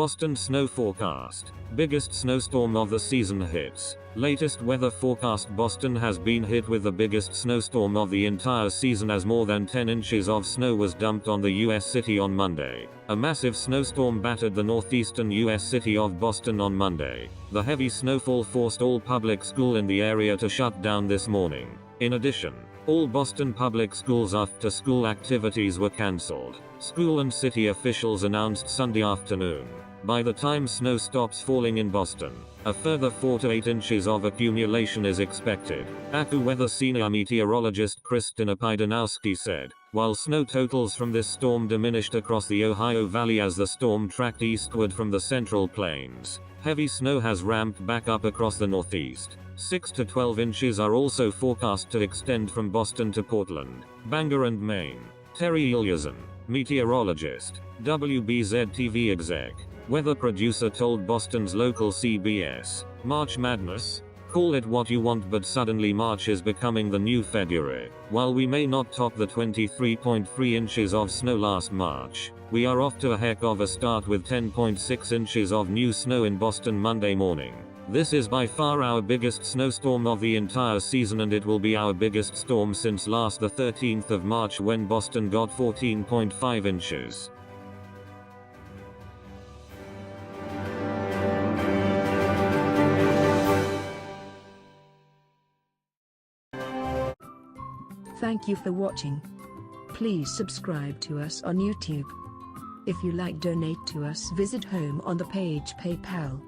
Boston snow forecast. Biggest snowstorm of the season hits. Latest weather forecast: Boston has been hit with the biggest snowstorm of the entire season as more than 10 inches of snow was dumped on the US city on Monday. A massive snowstorm battered the northeastern US city of Boston on Monday. The heavy snowfall forced all public school in the area to shut down this morning. In addition, all Boston public schools after-school activities were cancelled. School and city officials announced Sunday afternoon. By the time snow stops falling in Boston, a further 4 to 8 inches of accumulation is expected, AccuWeather senior meteorologist Kristina Pidanowski said, while snow totals from this storm diminished across the Ohio Valley as the storm tracked eastward from the Central Plains. Heavy snow has ramped back up across the Northeast. 6 to 12 inches are also forecast to extend from Boston to Portland, Bangor and Maine. Terry Ilyazan, meteorologist, WBZ-TV exec, weather producer, told Boston's local CBS, "March Madness? Call it what you want, but suddenly March is becoming the new February. While we may not top the 23.3 inches of snow last March, we are off to a heck of a start with 10.6 inches of new snow in Boston Monday morning. This is by far our biggest snowstorm of the entire season, and it will be our biggest storm since last the 13th of March when Boston got 14.5 inches. Thank you for watching. Please subscribe to us on YouTube. If you like, donate to us, visit home on the page PayPal.